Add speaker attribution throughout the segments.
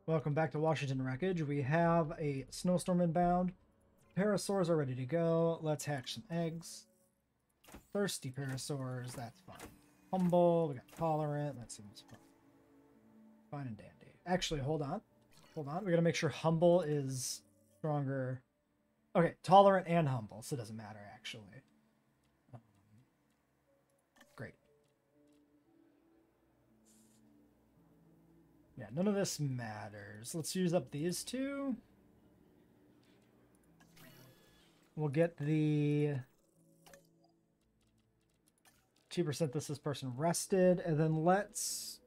Speaker 1: Welcome back to Washington Wreckage. We have a snowstorm inbound. Parasaurs are ready to go. Let's hatch some eggs. Thirsty parasaurs, that's fine. Humble, we got tolerant, that seems fine. Fine and dandy. Actually, hold on. Hold on, we gotta make sure humble is stronger. Okay, tolerant and humble, so it doesn't matter actually. Great. Yeah, none of this matters. Let's use up these two. We'll get the 2% this person rested, and then let's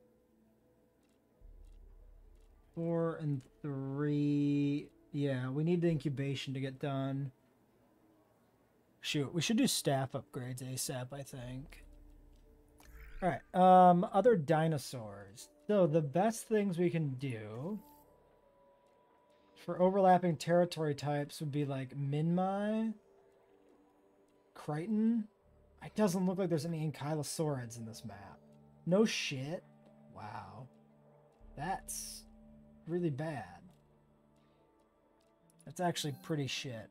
Speaker 1: 4 and 3. Yeah, we need the incubation to get done. Shoot, we should do staff upgrades ASAP, I think. Alright, other dinosaurs. So the best things we can do for overlapping territory types would be like Minmi, Crichton. It doesn't look like there's any ankylosaurids in this map. No shit. Wow. That's really bad. That's actually pretty shit.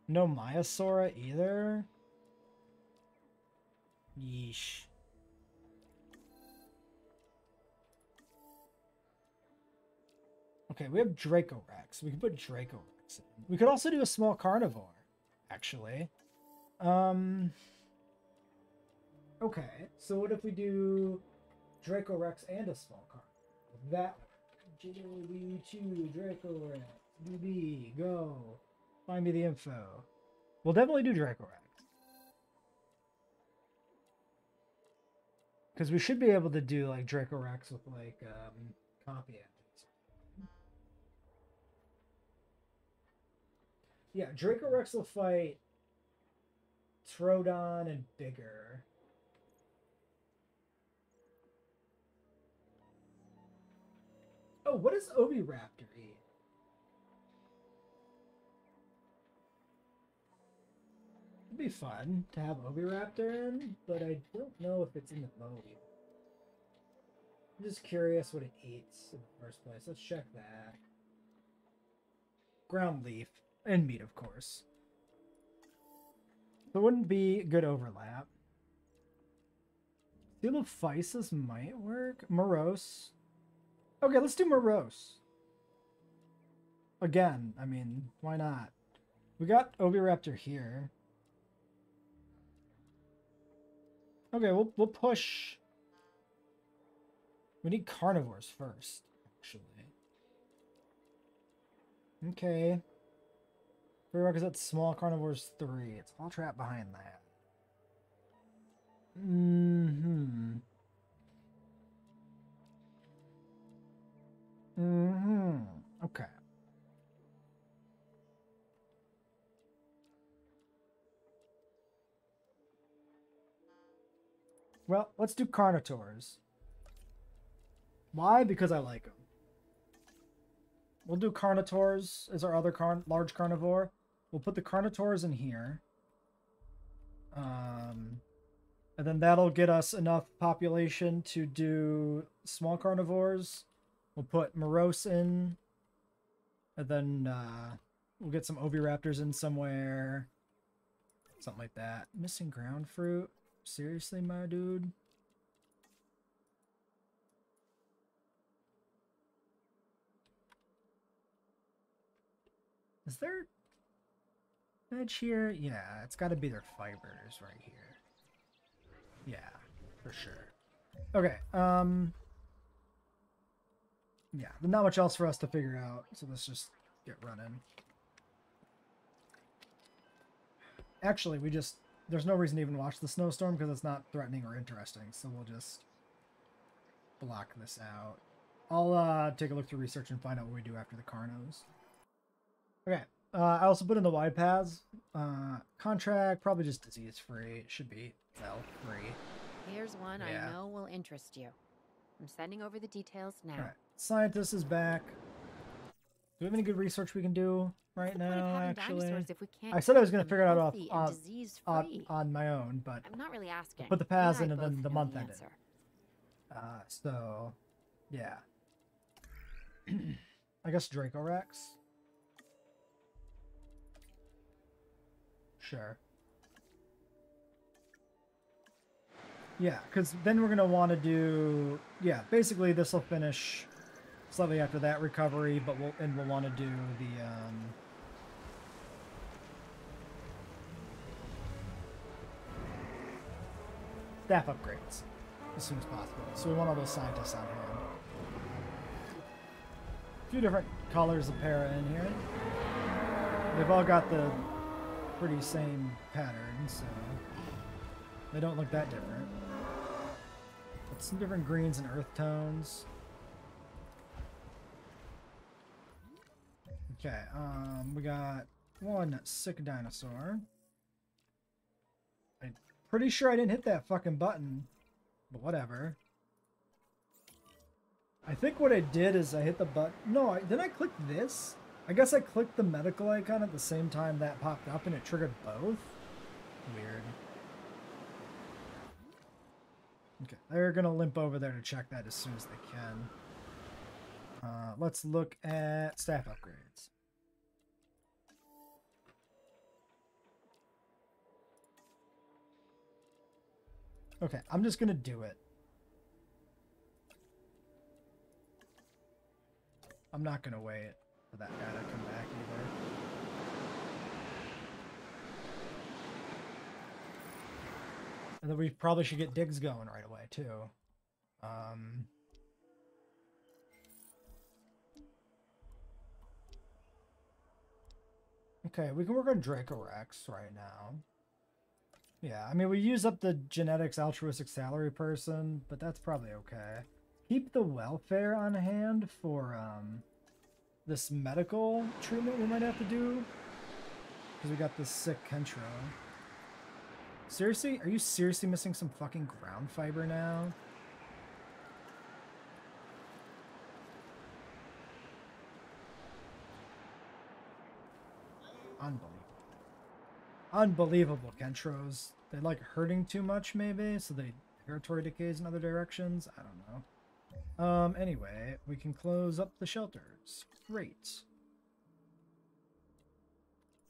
Speaker 1: No Maiasaura either. Yeesh. Okay, we have Dracorex. We can put Dracorex in. We could also do a small carnivore, actually. Okay, so what if we do Dracorex and a small carnivore? That JWE2 Dracorex. BB, go. Find me the info. We'll definitely do Dracorex. Because we should be able to do like Dracorex with like copy engines. Yeah, Dracorex will fight Troodon and bigger. Oh, what does Oviraptor eat? It'd be fun to have Oviraptor in, but I don't know if it's in the mode. I'm just curious what it eats in the first place. Let's check that. Ground leaf and meat, of course. So it wouldn't be good overlap. Coelophysis might work. Morose. Okay, let's do Morose. Again, I mean, why not? We got Oviraptor here. Okay, we'll push. We need carnivores first, actually. Okay. Prerequisite small carnivores 3. It's all trapped behind that. Okay. Well, let's do Carnotaurs. Why? Because I like them. We'll do Carnotaurs as our other large carnivore. We'll put the Carnotaurs in here. And then that'll get us enough population to do small carnivores. We'll put Morose in. And then we'll get some Oviraptors in somewhere. Something like that. Missing ground fruit? Seriously, my dude? Is there veg here? Yeah, it's got to be their fibers right here. Yeah, for sure. Okay, yeah, not much else for us to figure out, so let's just get running. Actually, there's no reason to even watch the snowstorm because it's not threatening or interesting, so we'll just block this out. I'll take a look through research and find out what we do after the Carnos. Okay, I also put in the wide paths. Contract, probably just disease-free. It should be free.
Speaker 2: Here's one I know will interest you. I'm sending over the details now.
Speaker 1: All right, scientist is back. we have any good research we can do right now, actually?
Speaker 2: If we can't
Speaker 1: I said I was going to
Speaker 2: keep
Speaker 1: figure it
Speaker 2: them
Speaker 1: out
Speaker 2: healthy and
Speaker 1: on my own, but
Speaker 2: I'm not really asking.
Speaker 1: put the
Speaker 2: You and
Speaker 1: paths
Speaker 2: I
Speaker 1: in and then
Speaker 2: both
Speaker 1: the
Speaker 2: know
Speaker 1: month
Speaker 2: the
Speaker 1: ended.
Speaker 2: answer.
Speaker 1: So, yeah. I guess Dracorex. Sure. Yeah, because then we're going to want to do... Yeah, basically this will finish slightly after that recovery, but we'll want to do the... staff upgrades as soon as possible. So we want all those scientists on hand. A few different colors of para in here. They've all got the pretty same pattern, so they don't look that different. But some different greens and earth tones. Okay, we got one sick dinosaur. I'm pretty sure I didn't hit that fucking button, but whatever. I think what I did is I hit the button. No, did I click this? I guess I clicked the medical icon at the same time that popped up and it triggered both. Weird. Okay, they're gonna limp over there to check that as soon as they can. Let's look at staff upgrades. Okay, I'm just gonna do it. I'm not gonna wait for that guy to come back either. And then we probably should get digs going right away too. Okay, we can work on Dracorex right now. Yeah, I mean, we use up the genetics altruistic salary person, but that's probably okay. Keep the welfare on hand for this medical treatment we might have to do. Because we got this sick Kentro. Seriously? Are you seriously missing some fucking ground fiber now? Unbelievable. Unbelievable, Kentros. They like hurting too much, maybe, so they territory decays in other directions. I don't know. Anyway, we can close up the shelters. Great.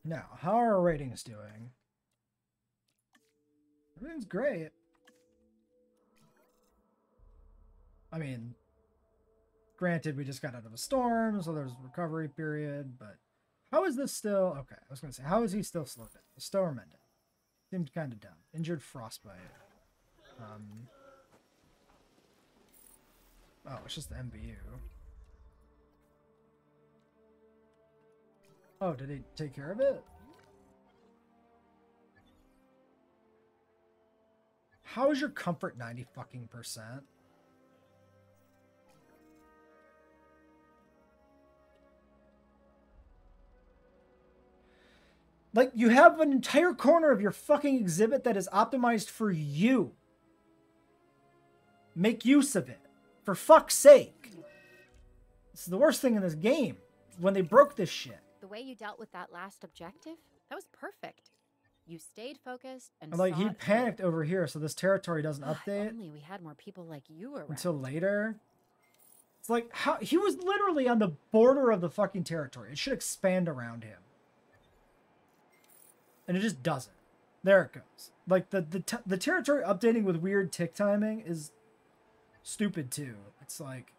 Speaker 1: Now, how are our ratings doing? Everything's great. I mean, granted, we just got out of a storm, so there's a recovery period, but how is this still... Okay, I was going to say, how is he still slowed down? The storm ended. Seemed kind of dumb. Injured frostbite. Oh, it's just the MBU. Oh, did he take care of it? How is your comfort 90 fucking %? Like, you have an entire corner of your fucking exhibit that is optimized for you. Make use of it. For fuck's sake. This is the worst thing in this game. When they broke this shit.
Speaker 2: The way you dealt with that last objective, that was perfect. You stayed focused and
Speaker 1: like, he panicked over here, so this territory doesn't update.
Speaker 2: If only we had more people like you around.
Speaker 1: Until later. It's like, how he was literally on the border of the fucking territory. It should expand around him. And it just doesn't. There it goes. Like, the territory updating with weird tick timing is stupid too. It's like,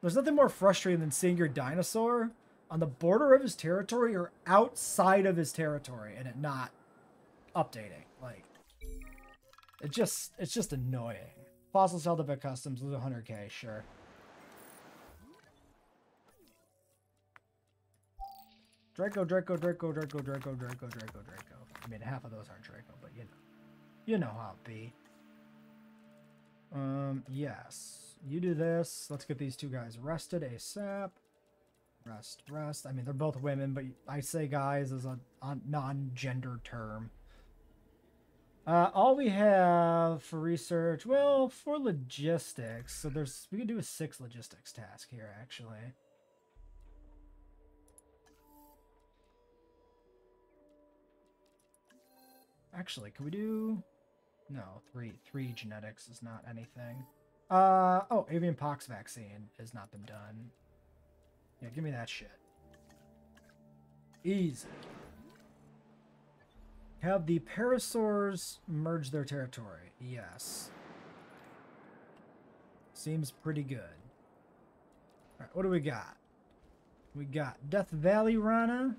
Speaker 1: there's nothing more frustrating than seeing your dinosaur on the border of his territory or outside of his territory and it not updating. Like, it's just annoying. Fossil Cell Devet Customs, lose 100k, sure. Draco. I mean, half of those aren't Draco, but you know how it be. Yes. You do this. Let's get these two guys arrested ASAP. Rest. I mean, they're both women, but I say guys as a non-gender term. All we have for research, well, for logistics, so we could do a 6 logistics task here, actually. Actually, can we do... No, three genetics is not anything. Oh, avian pox vaccine has not been done. Yeah, give me that shit. Easy. Have the parasaurs merge their territory? Yes. Seems pretty good. Alright, what do we got? We got Death Valley Rana.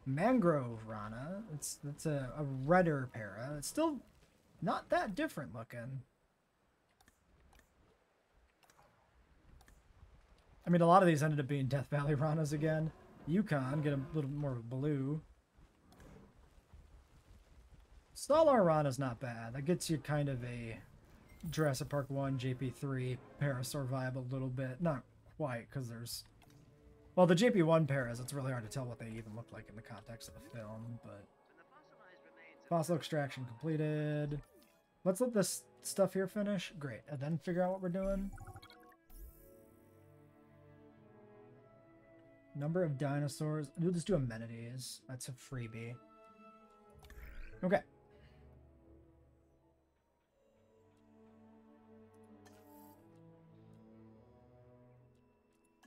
Speaker 1: Mangrove Rana. That's a redder para. It's still not that different looking. I mean, a lot of these ended up being Death Valley Ranas again. Yukon, get a little more blue. Stalar Rana's not bad. That gets you kind of a Jurassic Park 1, JP3 parasaur vibe a little bit. Not quite, because there's... Well, the JP1 paras, it's really hard to tell what they even look like in the context of the film, but... Fossil extraction completed. Let's let this stuff here finish. Great. And then figure out what we're doing. Number of dinosaurs. We'll just do amenities. That's a freebie. Okay.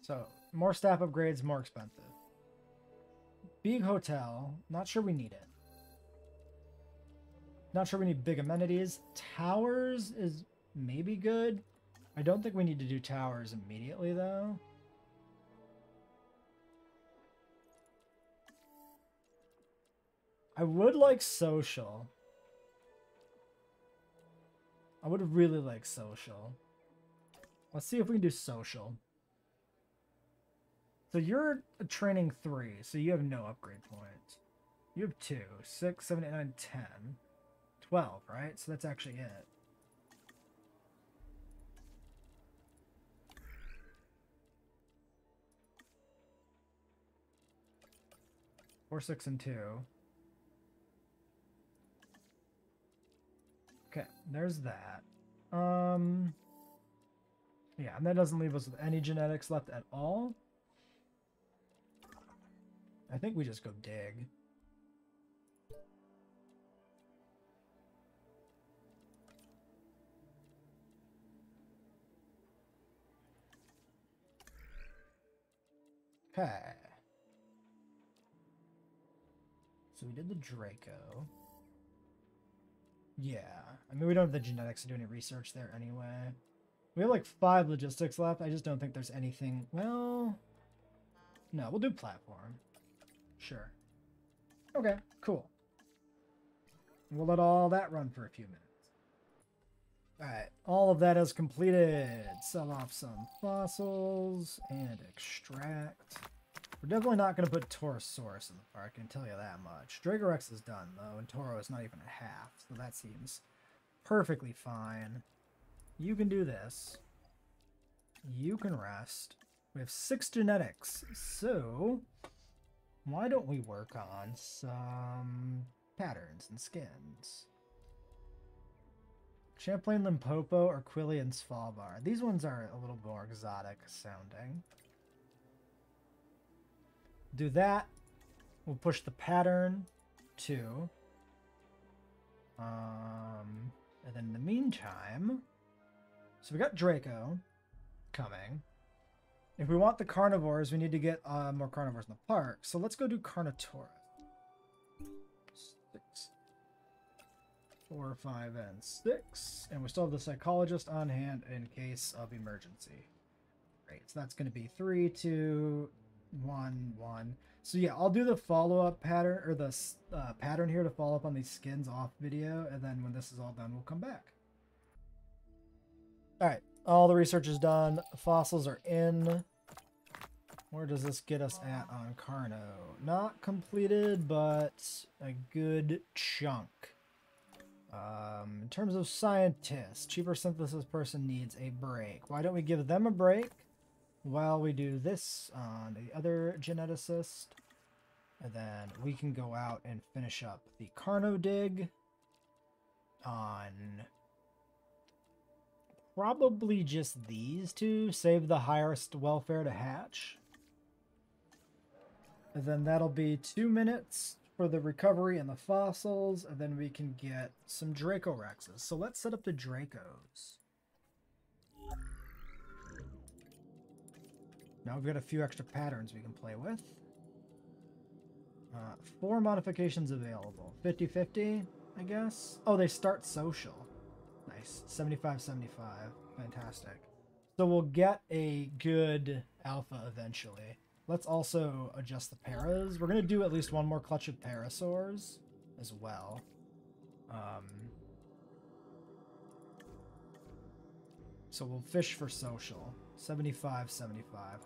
Speaker 1: So, more staff upgrades, more expensive. Big hotel. Not sure we need it. Not sure we need big amenities. Towers is maybe good. I don't think we need to do towers immediately, though. I would like social. I would really like social. Let's see if we can do social. So you're training 3, so you have no upgrade points. You have 2, 6, 7, 8, 9, 10. 12, right? So that's actually it. Four, 6, and 2. Okay, there's that. Yeah, and that doesn't leave us with any genetics left at all. I think we just go dig. Okay. So we did the Draco. Yeah. I mean, we don't have the genetics to do any research there anyway. We have like 5 logistics left. I just don't think there's anything... Well... No, we'll do platform. Sure. Okay, cool. We'll let all that run for a few minutes. Alright, all of that is completed. Sell off some fossils and extract. We're definitely not going to put Torosaurus in the park, I can tell you that much. Dracorex is done, though, and Toro is not even a half, so that seems perfectly fine. You can do this. You can rest. We have 6 genetics, so why don't we work on some patterns and skins? Champlain, Limpopo, or Quilly and Svalbard. These ones are a little more exotic sounding. Do that. We'll push the pattern to. And then in the meantime, so we got Draco coming. If we want the carnivores, we need to get more carnivores in the park. So let's go do Carnotaurus. 6, 4, 5, and 6. And we still have the psychologist on hand in case of emergency. Great. So that's going to be 3, 2, 1, 1. So yeah, I'll do the follow-up pattern, or the pattern here to follow up on these skins off video. And then when this is all done, we'll come back. All right. All the research is done. The fossils are in. Where does this get us at on Carno? Not completed, but a good chunk. In terms of scientists, cheaper synthesis person needs a break. Why don't we give them a break while we do this on the other geneticist? And then we can go out and finish up the Carno dig on probably just these 2. Save the highest welfare to hatch. And then that'll be 2 minutes for the recovery and the fossils, and then we can get some Dracorexes. So let's set up the Dracos. Now we've got a few extra patterns we can play with. 4 modifications available. 50-50, I guess. Oh, they start social. Nice. 75-75. Fantastic. So we'll get a good alpha eventually. Let's also adjust the paras. We're going to do at least one more clutch of parasaurs as well. So we'll fish for social. 75-75,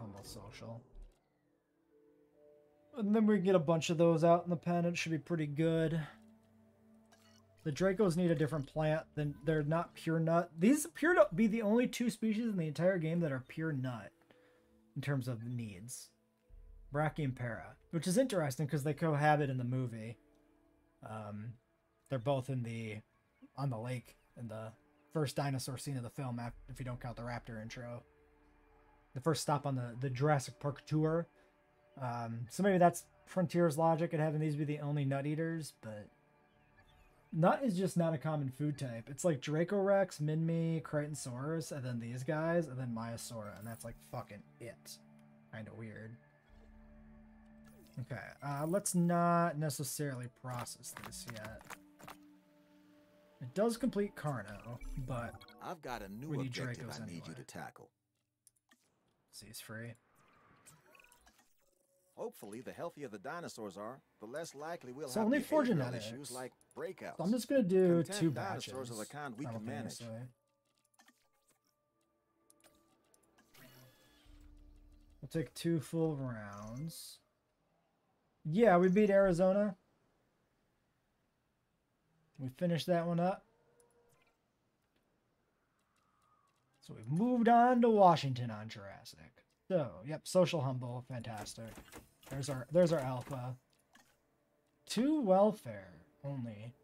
Speaker 1: humble social. And then we can get a bunch of those out in the pen. It should be pretty good. The Dracos need a different plant. They're not pure nut. These appear to be the only 2 species in the entire game that are pure nut in terms of needs. Brachy and Para, which is interesting because they cohabit in the movie. They're both on the lake in the first dinosaur scene of the film, if you don't count the raptor intro. The first stop on the Jurassic Park tour. So maybe that's Frontier's logic at having these be the only nut eaters, but nut is just not a common food type. It's like Dracorex, Minmi, Crichtonsaurus, and then these guys, and then Maiasaura, and that's like fucking it. Kind of weird. Okay, let's not necessarily process this yet. It does complete Carno, but
Speaker 3: I've got a new objective I need you to tackle.
Speaker 1: Seas free.
Speaker 3: Hopefully, the healthier the dinosaurs are, the less likely we'll
Speaker 1: so
Speaker 3: have
Speaker 1: only 4
Speaker 3: behavioral
Speaker 1: genetics.
Speaker 3: issues like breakouts.
Speaker 1: So I'm just gonna do
Speaker 3: Content
Speaker 1: 2 batches.
Speaker 3: Dinosaurs are the kind we can manage.
Speaker 1: We'll take 2 full rounds. Yeah, we beat Arizona. We finished that one up. So we've moved on to Washington on Jurassic. So, yep, social humble, fantastic. There's our alpha. 2 welfare only.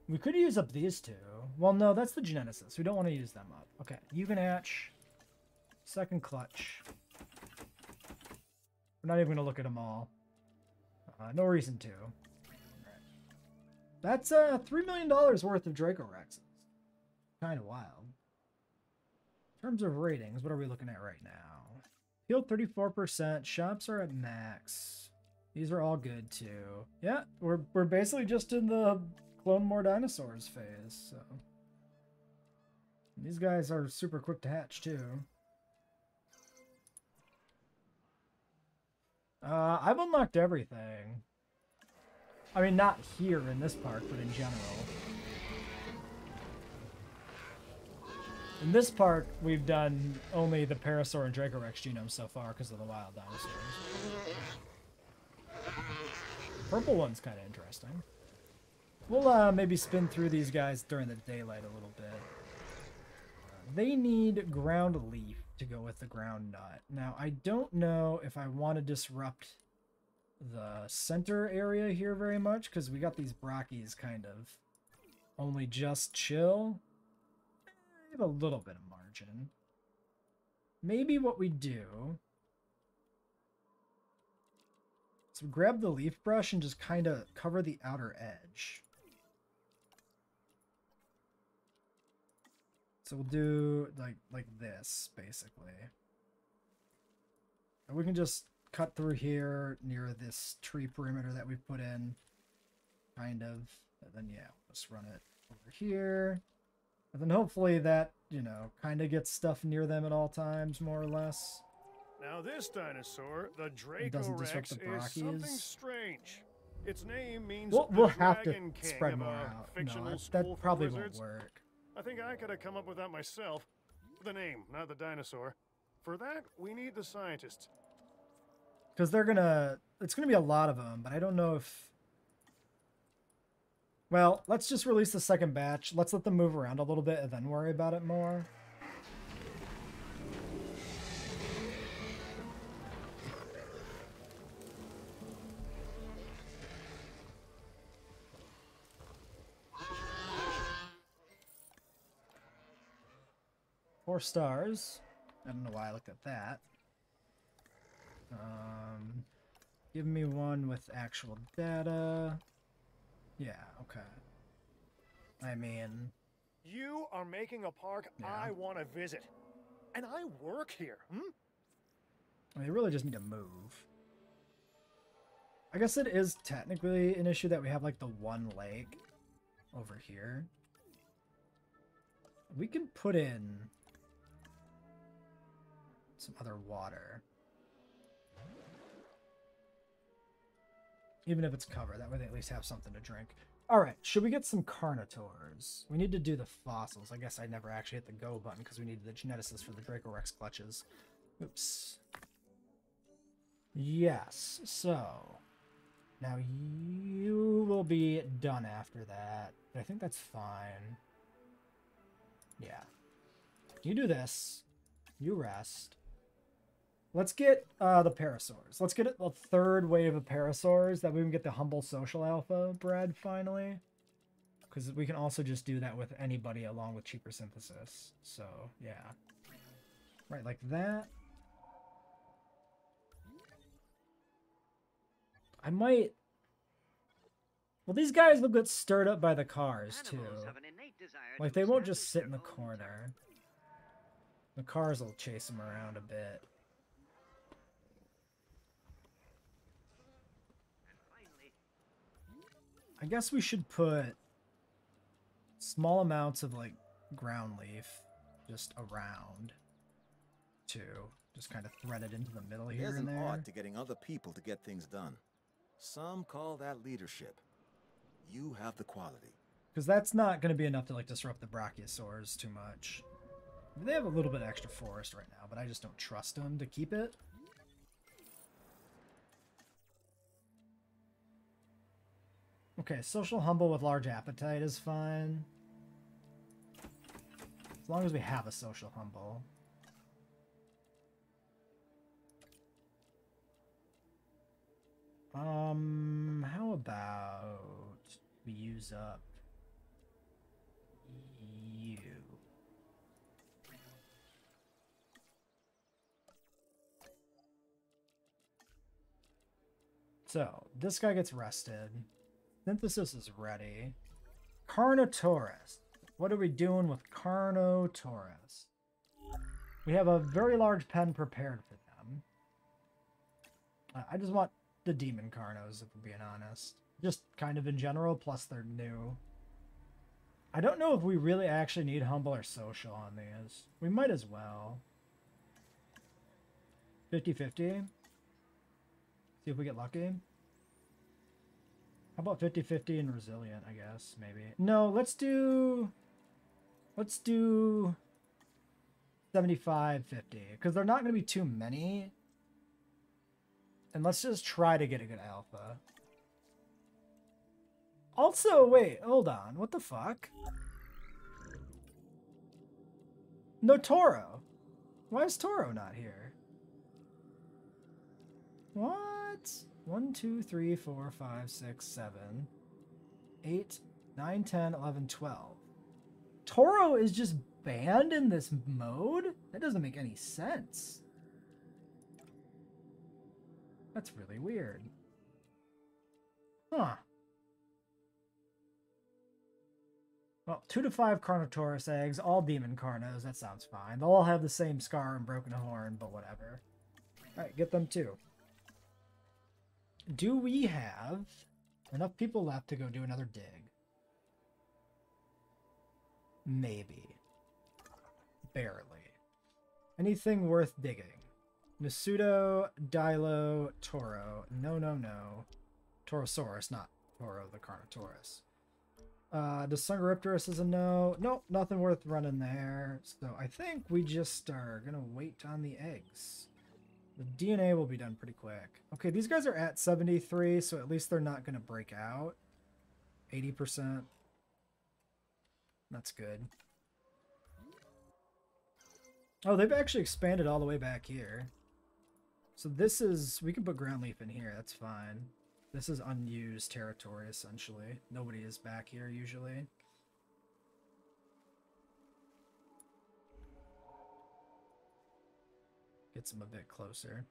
Speaker 1: We could use up these 2. Well, no, that's the geneticist. We don't want to use them up. Okay, you can hatch. Second clutch. We're not even going to look at them all. No reason to. Right. That's $3 million worth of Dracorexes. Kind of wild. In terms of ratings, what are we looking at right now? Healed 34%. Shops are at max. These are all good too. Yeah, we're basically just in the clone more dinosaurs phase. So these guys are super quick to hatch too. I've unlocked everything. I mean, not here in this park, but in general. In this park, we've done only the Parasaur and Dracorex genomes so far because of the wild dinosaurs. Purple one's kind of interesting. We'll maybe spin through these guys during the daylight a little bit. They need ground leaf to go with the ground nut. Now, I don't know if I want to disrupt the center area here very much because we got these brachys kind of only just chill. I have a little bit of margin. Maybe what we do... So grab the leaf brush and just kind of cover the outer edge. So we'll do like this, basically. And we can just cut through here near this tree perimeter that we've put in. Kind of. And then, yeah, we'll just run it over here. And then hopefully that, you know, kind of gets stuff near them at all times, more or less.
Speaker 4: Now this dinosaur, the
Speaker 1: doesn't disrupt
Speaker 4: Dracorex,
Speaker 1: the
Speaker 4: is something
Speaker 1: brachys.
Speaker 4: strange. Its name means
Speaker 1: We'll
Speaker 4: the
Speaker 1: have to
Speaker 4: Dragon King
Speaker 1: spread
Speaker 4: of
Speaker 1: more
Speaker 4: a
Speaker 1: out.
Speaker 4: fictional
Speaker 1: No,
Speaker 4: school
Speaker 1: that
Speaker 4: for
Speaker 1: probably won't
Speaker 4: wizards.
Speaker 1: work.
Speaker 4: I think I could have come up with that myself. The name, not the dinosaur. For that, we need the scientists.
Speaker 1: Because it's gonna be a lot of them, but I don't know if... Well, let's just release the second batch. Let's let them move around a little bit and then worry about it more. Four stars. I don't know why I looked at that. Give me one with actual data. Yeah, okay. I mean...
Speaker 4: You are making a park I want to visit. And I work here,
Speaker 1: I really just need to move. I guess it is technically an issue that we have, like, the one lake over here. We can put in some other water. Even if it's covered, that way they at least have something to drink. Alright, should we get some Carnotaurs? We need to do the fossils. I guess I never actually hit the go button because we needed the geneticists for the Dracorex clutches. Oops. Yes, so... Now you will be done after that. I think that's fine. Yeah. You do this. You rest. Let's get the Parasaurs. Let's get a third wave of Parasaurs that we can get the Humble Social Alpha bred finally. Because we can also just do that with anybody along with cheaper synthesis. So, yeah. Right, like that. I might... Well, these guys will get stirred up by the cars, too. Like, they won't just sit in the corner. The cars will chase them around a bit. I guess we should put small amounts of, like, ground leaf just around, too. Just kind of thread it into the middle here
Speaker 3: There's
Speaker 1: and
Speaker 3: an
Speaker 1: there.
Speaker 3: art to getting other people to get things done. Some call that leadership. You have the quality.
Speaker 1: Because that's not going to be enough to, like, disrupt the Brachiosaurs too much. They have a little bit of extra forest right now, but I just don't trust them to keep it. Okay, social humble with large appetite is fine. As long as we have a social humble. How about we use up you? So, this guy gets rested. Synthesis is ready. Carnotaurus. What are we doing with Carnotaurus? We have a very large pen prepared for them. I just want the demon Carnos, if we're being honest. Just kind of in general, plus they're new. I don't know if we really actually need humble or social on these. We might as well. 50-50. See if we get lucky. How about 50-50 and resilient, I guess, maybe. No, let's do 75-50, because they're not going to be too many. And let's just try to get a good alpha. Also, wait, hold on. What the fuck? No Toro. Why is Toro not here? What? 1, 2, 3, 4, 5, 6, 7, 8, 9, 10, 11, 12. Toro is just banned in this mode? That doesn't make any sense. That's really weird. Huh. Well, 2 to 5 Carnotaurus eggs, all demon Carnos. That sounds fine. They'll all have the same scar and broken horn, but whatever. Alright, get them too. Do we have enough people left to go do another dig? Maybe. Barely. Anything worth digging? Nasudo, Dilo, Toro. No, no, no. Torosaurus, not Toro the Carnotaurus. The Sungaripterus is a no. Nope, nothing worth running there. So I think we just are going to wait on the eggs. The DNA will be done pretty quick. Okay, these guys are at 73, so at least they're not going to break out. 80%. That's good. Oh, they've actually expanded all the way back here. So this is... We can put ground leaf in here. That's fine. This is unused territory, essentially. Nobody is back here, usually. Gets them a bit closer.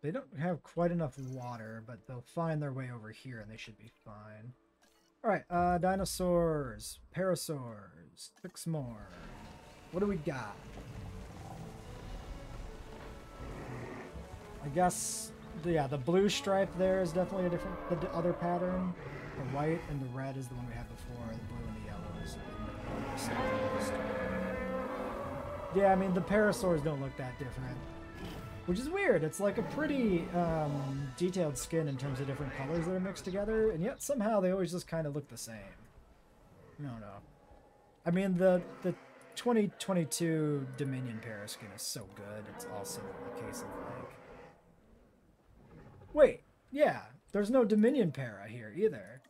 Speaker 1: They don't have quite enough water, but they'll find their way over here and they should be fine. Alright, dinosaurs, parasaurs, 6 more. What do we got? I guess, yeah, the blue stripe there is definitely a different, the other pattern. The white and the red is the one we had before. The blue and the yellow is the second. Yeah, I mean, the parasaurs don't look that different. Which is weird. It's like a pretty detailed skin in terms of different colors that are mixed together, and yet somehow they always just kind of look the same. I don't know. I mean, the 2022 Dominion Paraskin is so good. It's also a case of like... Wait, yeah, there's no Dominion Para here either.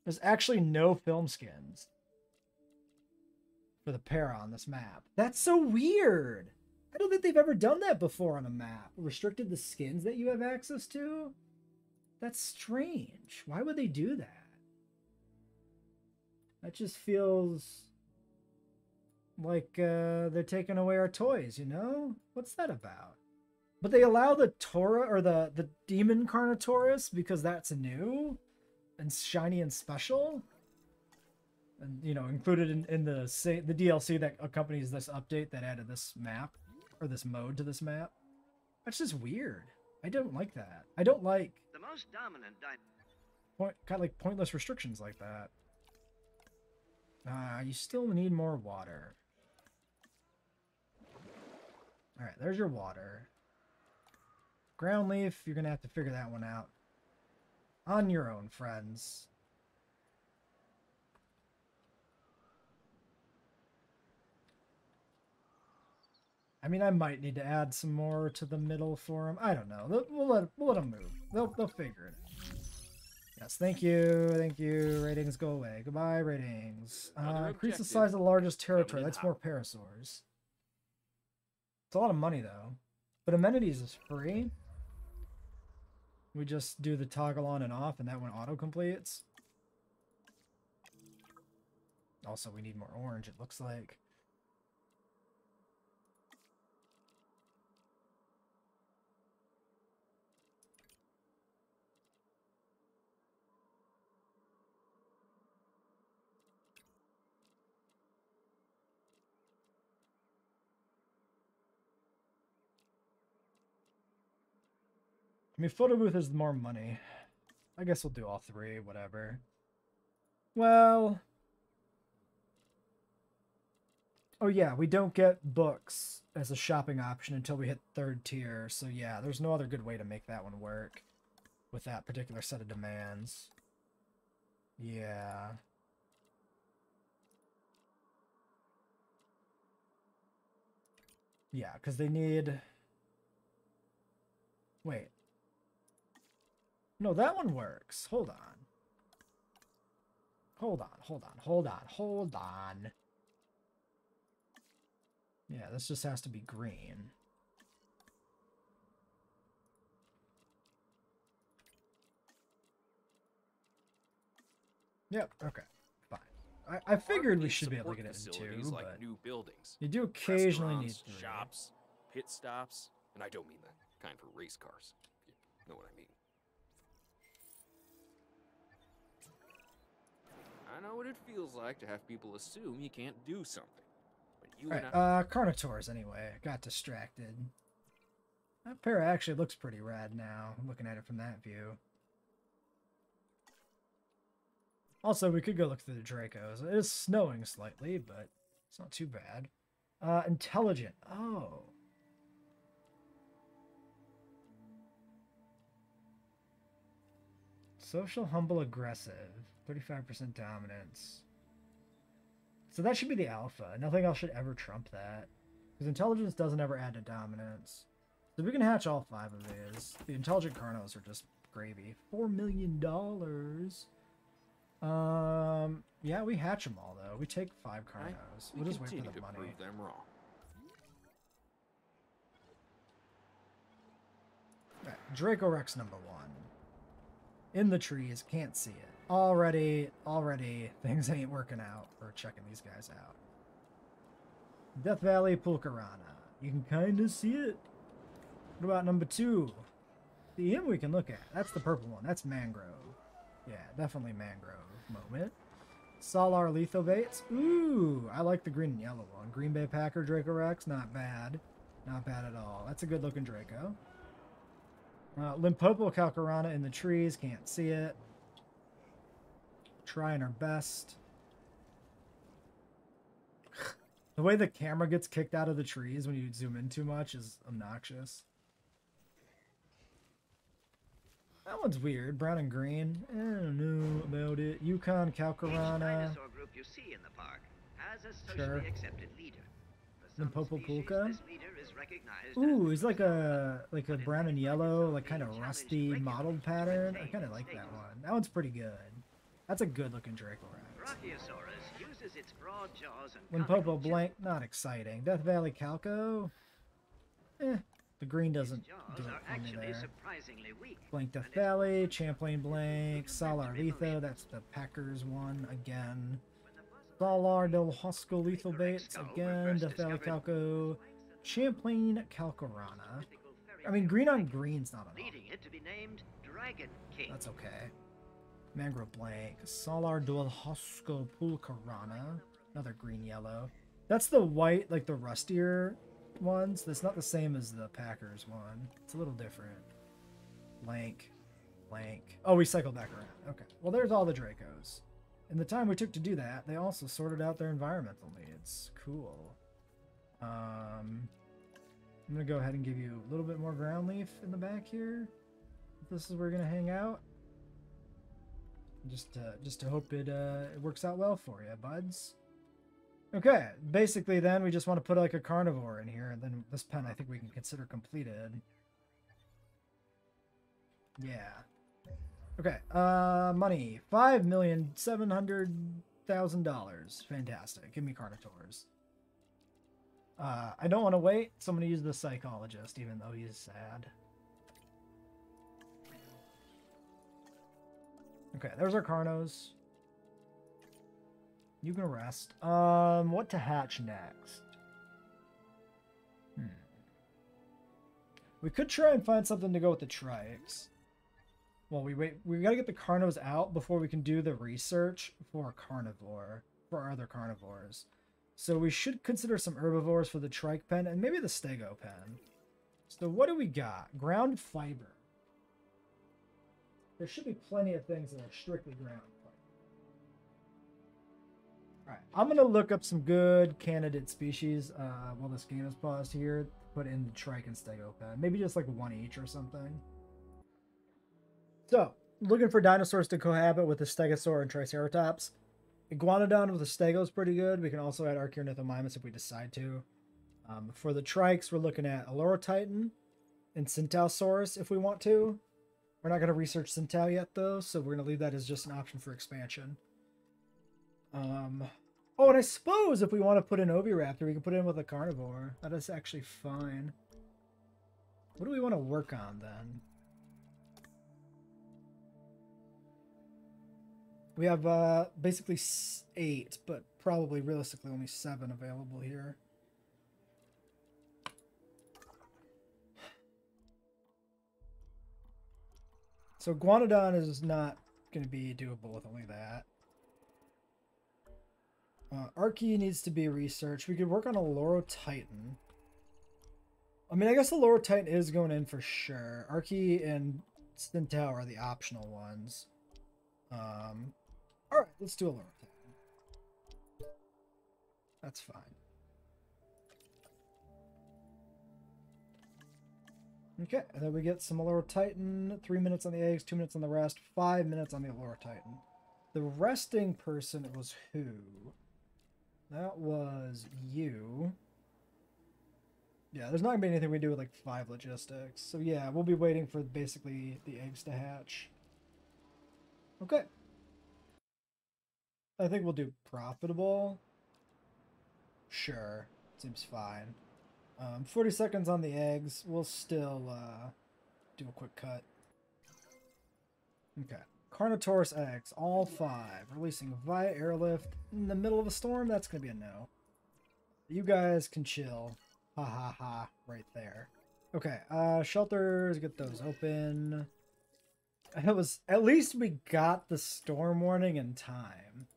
Speaker 1: There's actually no film skins for the Para on this map. That's so weird. I don't think they've ever done that before on a map. Restricted the skins that you have access to? That's strange. Why would they do that? That just feels like they're taking away our toys, you know? What's that about? But they allow the Tora or the Demon Carnotaurus because that's new and shiny and special. And, you know, included in the DLC that accompanies this update that added this map, or this mode to this map. That's just weird. I don't like that. I don't like
Speaker 5: the most dominant
Speaker 1: kind of like pointless restrictions like that. You still need more water. Alright, there's your water. Ground leaf, you're gonna have to figure that one out on your own, friends. I mean, I might need to add some more to the middle for them. I don't know. We'll let them move. They'll figure it out. Yes, thank you. Thank you. Ratings go away. Goodbye, ratings. Increase the size of the largest territory. That's more parasaurs. It's a lot of money, though. But amenities is free. We just do the toggle on and off, and that one auto-completes. Also, we need more orange, it looks like. I mean, photo booth is more money. I guess we'll do all three, whatever. Well... Oh yeah, we don't get books as a shopping option until we hit 3rd tier, so yeah, there's no other good way to make that one work with that particular set of demands. Yeah. Yeah, because they need... Wait. No, that one works. Hold on. Hold on. Yeah, this just has to be green. Yep, okay, fine. I figured we should be able to get it in 2,
Speaker 6: like
Speaker 1: but
Speaker 6: new buildings,
Speaker 1: you do occasionally need 3.
Speaker 6: shops, pit stops, and I don't mean the kind for race cars. You know what I mean. I know what it feels like to have people assume you can't do something.
Speaker 1: Alright, Carnotaurs anyway. Got distracted. That pair actually looks pretty rad now, looking at it from that view. Also, we could go look through the Dracos. It is snowing slightly, but it's not too bad. Intelligent. Oh. Social, humble, aggressive. 35% dominance. So that should be the alpha. Nothing else should ever trump that. Because intelligence doesn't ever add to dominance. So we can hatch all 5 of these. The intelligent Carnos are just gravy. $4 million. Yeah, we hatch them all, though. We take 5 Carnos. We'll just wait for the money.
Speaker 6: Prove them wrong.
Speaker 1: Right, Dracorex #1. In the trees, can't see it. Already, things ain't working out for checking these guys out. Death Valley Pulkarana. You can kind of see it. What about number 2? The M we can look at. That's the purple one. That's Mangrove. Yeah, definitely Mangrove moment. Solar Lithobates. Ooh, I like the green and yellow one. Green Bay Packer Draco Rex. Not bad. Not bad at all. That's a good looking Draco. Limpopo Calcarana in the trees. Can't see it. Trying our best. The way the camera gets kicked out of the trees when you zoom in too much is obnoxious. That one's weird. Brown and green. I don't know about it. Yukon Calcarana.
Speaker 5: Dinosaur group you see in the park has a socially accepted leader. For some
Speaker 1: Limpopo
Speaker 5: species,
Speaker 1: Pulka.
Speaker 5: this leader is recognized
Speaker 1: Ooh,
Speaker 5: as
Speaker 1: he's like a brown and yellow, like kind of rusty mottled pattern. I kind of like that one. That one's pretty good. That's a good looking Draco Rex.
Speaker 5: Brachiosaurus uses its broad jaws and
Speaker 1: Limpopo
Speaker 5: conical
Speaker 1: Blank, not exciting. Death Valley Calco. The green doesn't do it
Speaker 5: are
Speaker 1: for me
Speaker 5: actually
Speaker 1: there.
Speaker 5: surprisingly weak.
Speaker 1: Blank Death Valley, Champlain Blank, Solar Letho, that's the Packers one again. Solar del Hosco Lethal Baits again, Death Valley Calco, Champlain Calcarana. I mean, green on green's not enough.
Speaker 5: Leading it to be named Dragon King.
Speaker 1: That's okay. Mangrove Blank, Solar del Hosco Pulcarana, another green yellow. That's the white, like the rustier ones. That's not the same as the Packers one. It's a little different. Blank. Oh, we cycled back around. Okay. Well, there's all the Dracos. In the time we took to do that, they also sorted out their environmental needs. Cool. I'm gonna go ahead and give you a little bit more ground leaf in the back here. This is where we're gonna hang out. Just to hope it works out well for you, buds. Okay, basically then we just want to put like a carnivore in here, and then this pen I think we can consider completed. Yeah. Okay, money. $5,700,000. Fantastic. Give me Carnotaurs. I don't want to wait, so I'm going to use the psychologist, even though he's sad. Okay, there's our Carnos. You can rest. What to hatch next? We could try and find something to go with the Trikes. Well, we gotta get the Carnos out before we can do the research for a carnivore, for our other carnivores. So we should consider some herbivores for the Trike pen, and maybe the Stego pen. So what do we got? Ground fiber. There should be plenty of things that are strictly ground fiber. Alright, I'm going to look up some good candidate species while this game is paused here. Put in the Trike and Stego pen. Maybe just like one each or something. So, looking for dinosaurs to cohabit with the Stegosaur and Triceratops. Iguanodon with the Stego is pretty good. We can also add Archaeornithomimus if we decide to. For the Trikes, we're looking at Olorotitan and Centausaurus if we want to. We're not going to research Centau yet, though, so we're going to leave that as just an option for expansion. Oh, and I suppose if we want to put in Oviraptor, we can put in with a carnivore. That is actually fine. What do we want to work on, then? We have basically 8, but probably realistically only 7 available here. So Guanodon is not going to be doable with only that. Archie needs to be researched. We could work on a Olorotitan. I mean, I guess the Olorotitan is going in for sure. Archie and Centau are the optional ones. Alright, let's do a Olorotitan. That's fine. Okay, and then we get some Olorotitan. 3 minutes on the eggs, 2 minutes on the rest, 5 minutes on the Olorotitan. The resting person was who? That was you. Yeah, there's not going to be anything we do with like 5 logistics. So yeah, we'll be waiting for basically the eggs to hatch. Okay. I think we'll do profitable. Sure, seems fine. 40 seconds on the eggs. We'll still do a quick cut. Okay. Carnotaurus eggs, all 5. Releasing via airlift in the middle of a storm. That's going to be a no. You guys can chill. Ha ha ha, right there. Okay, shelters, get those open. It was, at least we got the storm warning in time.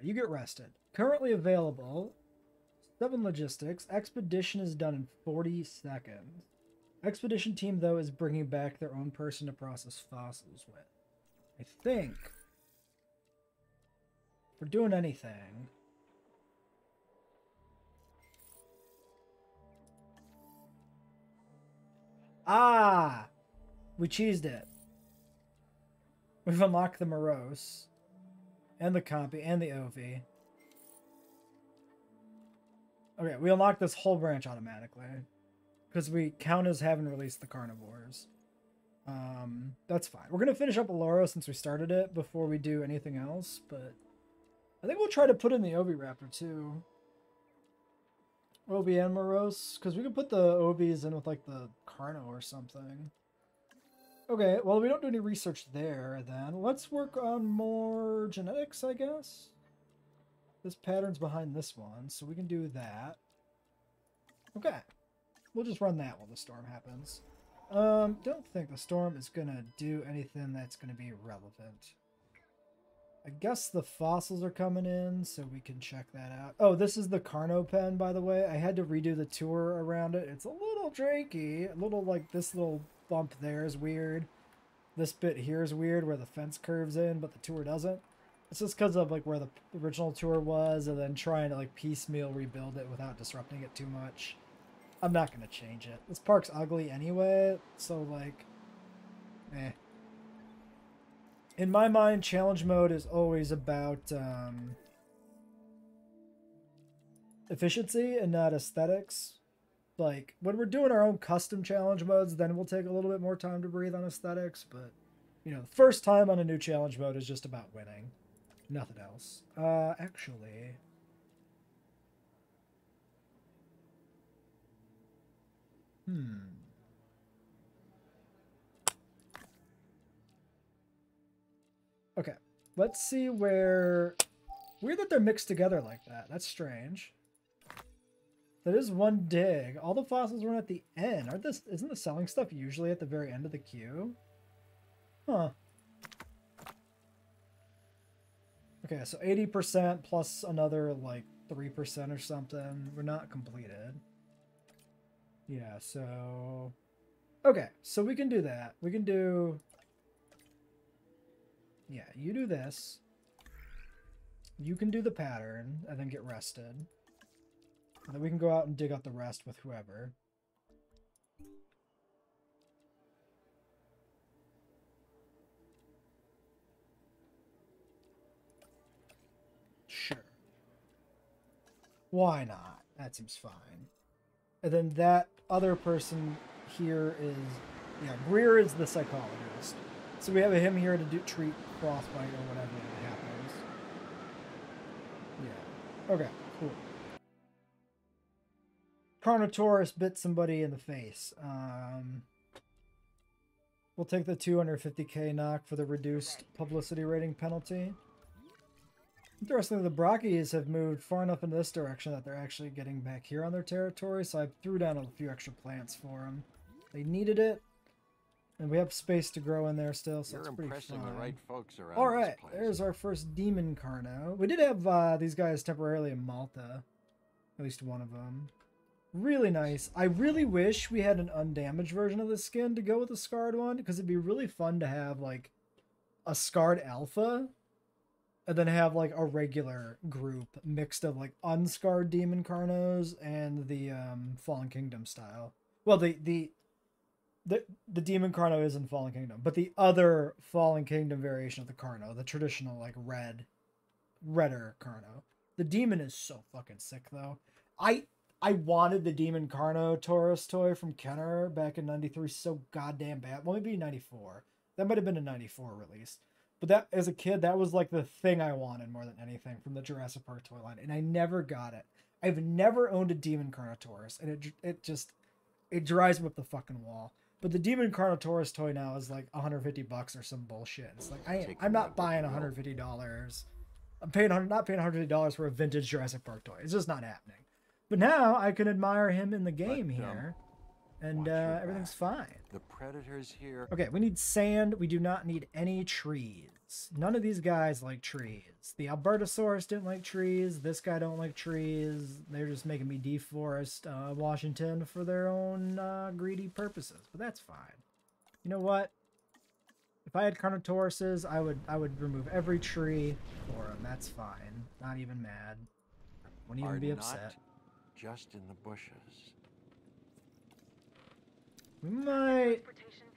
Speaker 1: You get rested. Currently available, 7 logistics. Expedition is done in 40 seconds. Expedition team, though, is bringing back their own person to process fossils with. I think, if we're doing anything, we cheesed it. We've unlocked the Morose, and the Compy, and the Ovi. Okay, we unlocked this whole branch automatically, because we count as having released the Carnivores. That's fine. We're going to finish up Aloro since we started it before we do anything else, but I think we'll try to put in the Ovi Raptor too. Ovi and Morose, because we could put the Ovis in with like the Carno or something. Okay, well, we don't do any research there then. Let's work on more genetics, I guess. This pattern's behind this one, so we can do that. Okay. We'll just run that while the storm happens. Don't think the storm is gonna do anything that's gonna be relevant. I guess the fossils are coming in, so we can check that out. Oh, this is the Carno pen, by the way. I had to redo the tour around it. It's a little janky. A little, like, this little bump there is weird. This bit here is weird, where the fence curves in, but the tour doesn't. It's just because of, like, where the original tour was, and then trying to, like, piecemeal rebuild it without disrupting it too much. I'm not going to change it. This park's ugly anyway, so, like, eh. In my mind, challenge mode is always about efficiency and not aesthetics. Like, when we're doing our own custom challenge modes, then we'll take a little bit more time to breathe on aesthetics, but, you know, the first time on a new challenge mode is just about winning. Nothing else. Actually... Okay, let's see where... Weird that they're mixed together like that. That's strange. That is one dig. All the fossils weren't at the end. Isn't the selling stuff usually at the very end of the queue? Huh. Okay, so 80% plus another, like, 3% or something. We're not completed. Yeah, so... Okay, so we can do that. We can do... Yeah, you do this. You can do the pattern, and then get rested. And then we can go out and dig out the rest with whoever. Sure. Why not? That seems fine. And then that other person here is... Yeah, Greer is the psychologist. So we have him here to treat frostbite or whatever happens. Yeah. Okay, cool. Carnotaurus bit somebody in the face. We'll take the 250k knock for the reduced publicity rating penalty. Interestingly, the Brockies have moved far enough in this direction that they're actually getting back here on their territory, so I threw down a few extra plants for them. They needed it, and we have space to grow in there still, so it's pretty fun.
Speaker 7: The right folks around
Speaker 1: all right, there's our first demon Carno. We did have these guys temporarily in Malta, at least one of them. Really nice. I really wish we had an undamaged version of the skin to go with the scarred one, because it'd be really fun to have like a scarred alpha and then have like a regular group mixed of like unscarred demon Carnos and the Fallen Kingdom style. Well, the demon Carno is in Fallen Kingdom, but the other Fallen Kingdom variation of the Carno, the traditional like redder Carno. The demon is so fucking sick though. I wanted the demon Carno Taurus toy from Kenner back in '93 so goddamn bad. Well, maybe 94. That might have been a '94 release. But that, as a kid, that was like the thing I wanted more than anything from the Jurassic Park toy line, and I never got it. I've never owned a demon Carnotaurus, and it drives me up the fucking wall. But the demon Carnotaurus toy now is like $150 or some bullshit. It's like I'm not buying $150. I'm not paying $150 for a vintage Jurassic Park toy. It's just not happening. But now I can admire him in the game
Speaker 7: But,
Speaker 1: here, and
Speaker 7: watch your
Speaker 1: everything's
Speaker 7: back.
Speaker 1: fine.
Speaker 7: The predators here.
Speaker 1: Okay, we need sand. We do not need any trees. None of these guys like trees. The Albertosaurus didn't like trees. This guy don't like trees. They're just making me deforest Washington for their own greedy purposes. But that's fine. You know what? If I had Carnotauruses, I would remove every tree for them. That's fine. Not even mad. Wouldn't even
Speaker 7: Are
Speaker 1: be
Speaker 7: not
Speaker 1: upset.
Speaker 7: just in the bushes.
Speaker 1: We might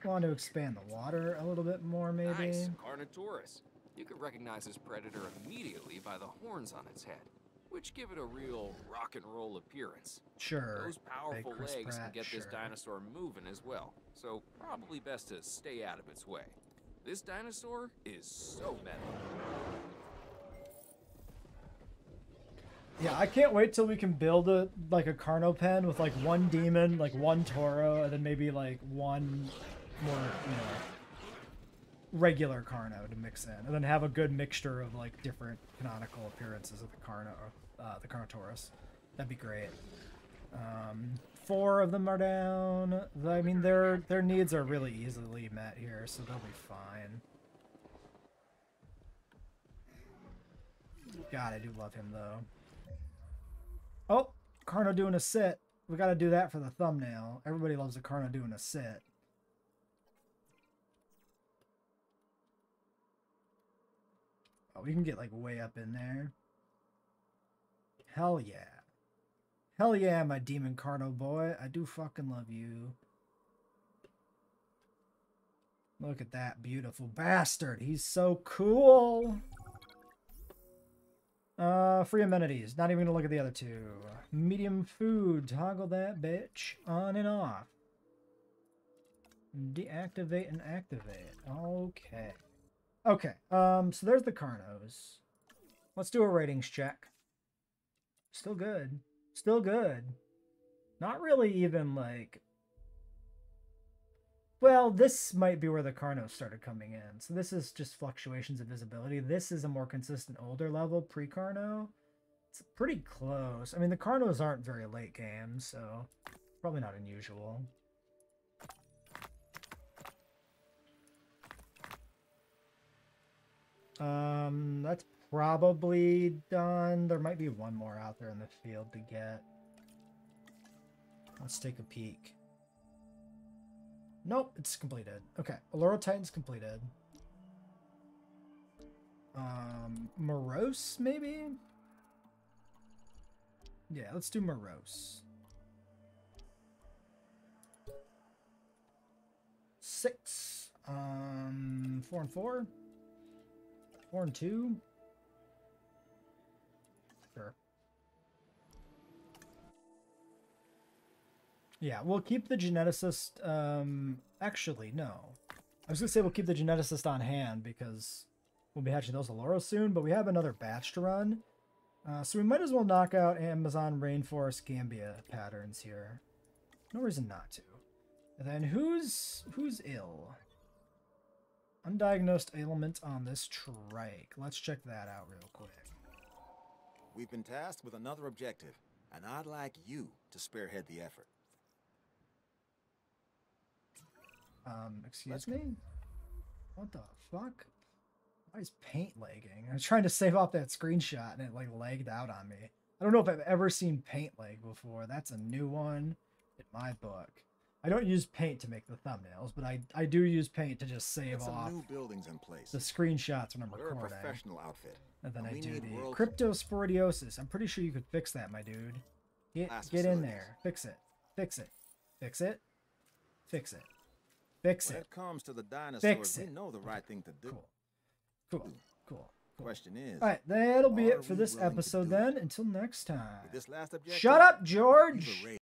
Speaker 1: want to expand the water a little bit more, maybe.
Speaker 6: Nice, Carnotaurus. You could recognize this predator immediately by the horns on its head, which give it a real rock and roll appearance.
Speaker 1: Sure.
Speaker 6: Those powerful
Speaker 1: Big Chris
Speaker 6: legs can
Speaker 1: Pratt,
Speaker 6: get this
Speaker 1: sure.
Speaker 6: dinosaur moving as well, so probably best to stay out of its way. This dinosaur is so metal.
Speaker 1: Yeah, I can't wait till we can build a Carno pen with like one demon, like one Toro, and then maybe like one more, regular Carno to mix in, and then have a good mixture of like different canonical appearances of the Carnotaurus. That'd be great. 4 of them are down. I mean, their needs are really easily met here, so they'll be fine. God, I do love him though. Oh, Carno doing a sit. We got to do that for the thumbnail. Everybody loves a Carno doing a sit. Oh, we can get like way up in there. Hell yeah. Hell yeah, my demon Carno boy. I do fucking love you. Look at that beautiful bastard. He's so cool. Free amenities. Not even gonna look at the other 2. Medium food. Toggle that bitch on and off. Deactivate and activate. Okay. Okay. So there's the Carnos. Let's do a ratings check. Still good. Still good. Not really even like... Well, this might be where the Carnos started coming in. So this is just fluctuations of visibility. This is a more consistent older level pre-Carno. It's pretty close. I mean, the Carnos aren't very late games, so probably not unusual. That's probably done. There might be one more out there in the field to get. Let's take a peek. Nope, it's completed. Okay, Allura Titan's completed. Morose, maybe? Yeah, let's do Morose. 6. 4 and 4. 4 and 2. Sure. Yeah, we'll keep the geneticist, actually, no. I was gonna say we'll keep the geneticist on hand because we'll be hatching those Allura soon, but we have another batch to run. So we might as well knock out Amazon Rainforest Gambia patterns here. No reason not to. And then who's ill? Undiagnosed ailment on this trike. Let's check that out real quick.
Speaker 3: We've been tasked with another objective, and I'd like you to spearhead the effort.
Speaker 1: Excuse me? What the fuck? Why is paint lagging? I was trying to save off that screenshot and it like lagged out on me. I don't know if I've ever seen paint lag before. That's a new one in my book. I don't use paint to make the thumbnails, but I do use paint to just save
Speaker 3: Get some
Speaker 1: off
Speaker 3: new buildings in place.
Speaker 1: the screenshots when I'm
Speaker 3: We're a
Speaker 1: recording.
Speaker 3: professional outfit.
Speaker 1: And then
Speaker 3: and
Speaker 1: I
Speaker 3: we
Speaker 1: do
Speaker 3: need
Speaker 1: the
Speaker 3: world-
Speaker 1: cryptosporidiosis. I'm pretty sure you could fix that, my dude. Get in
Speaker 3: facilities.
Speaker 1: there. Fix it. Fix it. Fix it. Fix it. Fix
Speaker 3: When
Speaker 1: it.
Speaker 3: it comes to the
Speaker 1: Fix
Speaker 3: dinosaurs, we
Speaker 1: it.
Speaker 3: know the right thing to do.
Speaker 1: Cool. Cool. Cool.
Speaker 3: Question is,
Speaker 1: All right, that'll be
Speaker 3: are
Speaker 1: it for
Speaker 3: we
Speaker 1: this
Speaker 3: willing to
Speaker 1: episode
Speaker 3: do
Speaker 1: then.
Speaker 3: it?
Speaker 1: Until next time.
Speaker 3: with this last objective,
Speaker 1: Shut up,
Speaker 3: we've
Speaker 1: George!
Speaker 3: erased